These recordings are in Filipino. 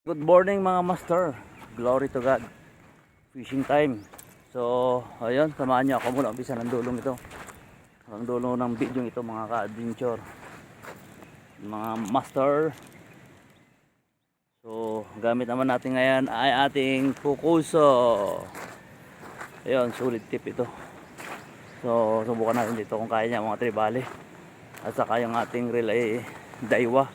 Good morning mga master. Glory to God. Fishing time. So, ayun, samahan niyo ako mula umpisa ng dulong ito. Ang dulong ng video ito mga ka-adventure. Mga master. So, gamit naman natin ngayon ay ating Fukuso. Ayun, sulit tip ito. So, subukan natin dito kung kaya niya mga tribali. At saka yung ating relay Daiwa.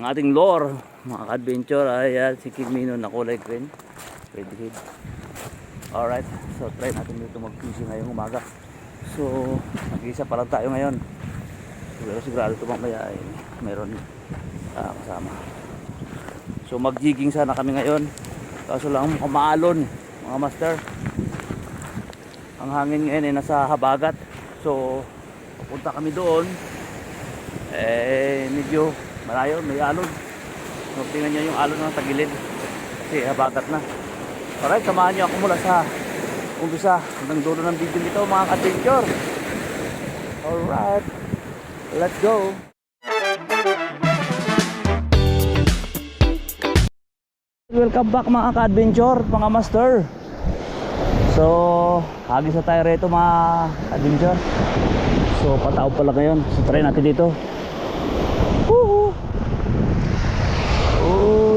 Ang ating lure mga ka-adventure ay si Kimino na kulay green, red head. Alright, so try natin dito mag-fishing ngayong umaga. So nag-isa pa lang tayo ngayon, pero sigurado ito mamaya ay meron kasama. So mag-jigging sana kami ngayon, kaso lang maalon mga master. Ang hangin ngayon ay nasa habagat, so papunta kami doon medyo malayo, may alon. So, tingnan nyo yung alon ng tagilid kasi habagat na. Alright, samahan nyo ako mula sa umpisa hanggang dulo ng video nito mga ka-adventure. Alright, let's go. Welcome back mga ka-adventure, mga master. So hagis na tayo rito mga adventure. So patao pala ngayon, so try natin dito.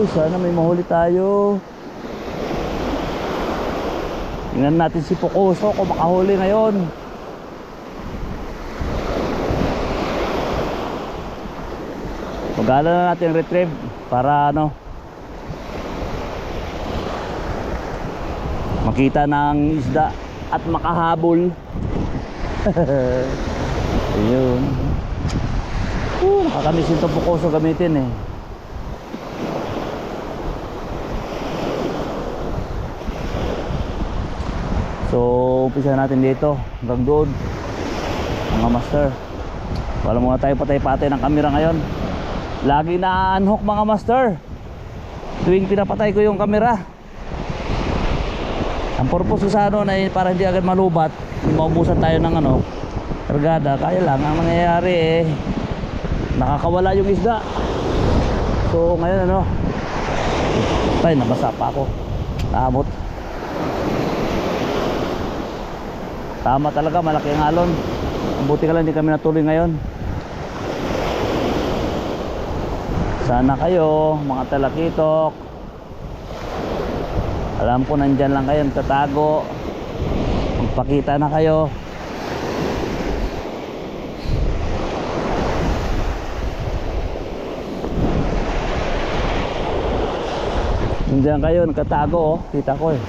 Sana may mahuli tayo. Tingnan natin si Fukuso kung makahuli ngayon. Magala na natin retrieve para makita ng isda at makahabol. Ayun. Nakakamiss yung Fukuso gamitin eh. So umpisa natin dito hanggang doon mga master. Wala muna tayo patay-patay ng camera ngayon. Lagi na unhook mga master tuwing pinapatay ko yung camera. Ang purpose ko sa ay para hindi agad malubat, maubusan tayo ng kargada. Kaya lang ang nangyayari nakakawala yung isda. So ngayon ay nabasa pa ako, naabot. Tama talaga, malaki ang alon. Buti ka lang hindi kami natuloy ngayon. Sana kayo mga talakitok, alam ko nandyan lang kayo tatago, magpakita na kayo. Nandyan kayo nakatago, kita ko eh.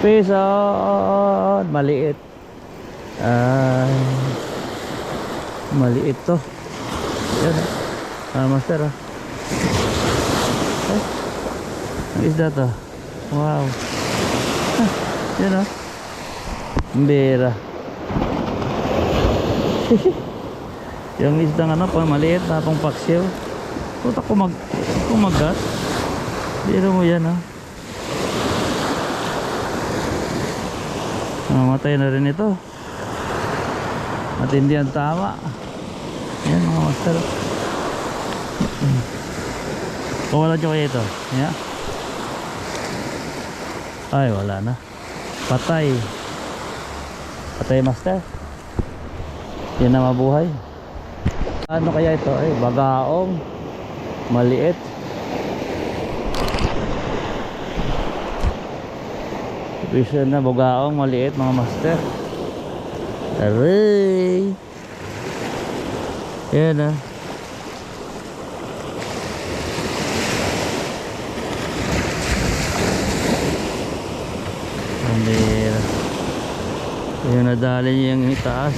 Peace out. Maliit. Maliit to. Yan master ang isda to. Wow. Yan Bira. Yung isda pang maliit na pang paksiw. Puta kumagat. Bira mo yan Mamatay na rin ito. Matindi ang tama. Yan mga master. Kawalan nyo kaya ito. Yan. Ay wala na. Patay. Patay master. Yan na mabuhay. Ano kaya ito? Ay bagaong. Maliit. Bisa na bugaong maliit mga master. Aray. Yan Andira. Yung nadali niya yung itaas.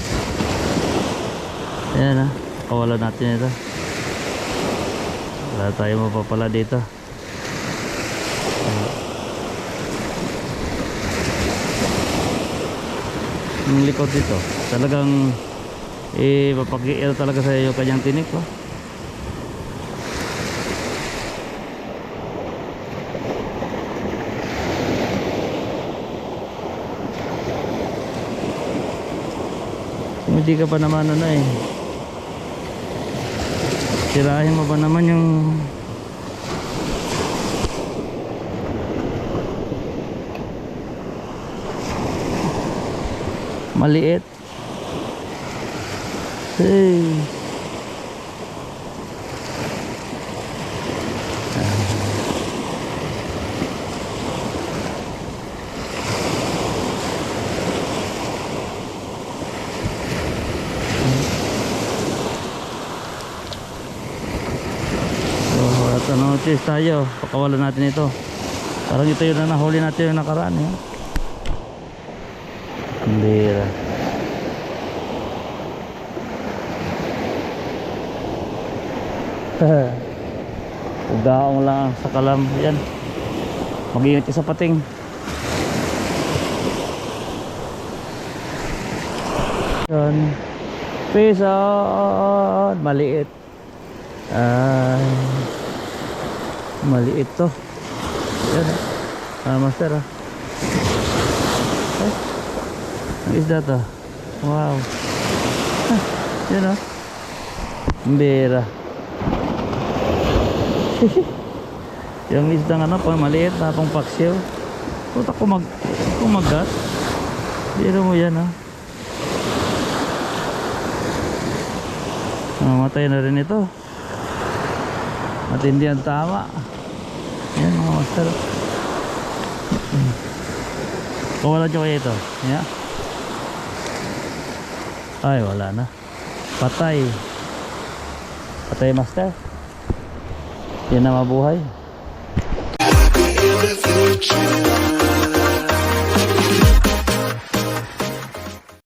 Yan kawalan natin ito. Wala tayo mapapala dito. yung likod dito. Talagang papag-i-air talaga sa iyo kanyang tinik, oh. Kung hindi ka pa naman ano eh, sirahin mo ba naman yung maliit. Hey. So, ano, cheers tayo. Pakawalan natin ito. Parang ito yung nahuli natin yung nakaraan, eh. Bira. Daong lang sa kalam. Yan. Mag-ingat ka sa pating. Yan. Peace out. Maliit. Ay. Maliit to. Yan. Master, ah. Ay. Ang isda to. Wow. Yan, ah. Bira. Yung isda nga na pang maliit na pang paksiw. Puta kumagat. Biro mo yan, ha. Mamatay na rin ito. Matindi ang tama. Yan mga master. Kawalan nyo kayo ito. Yeah. Ay wala na. Patay. Patay master. Yan na mabuhay.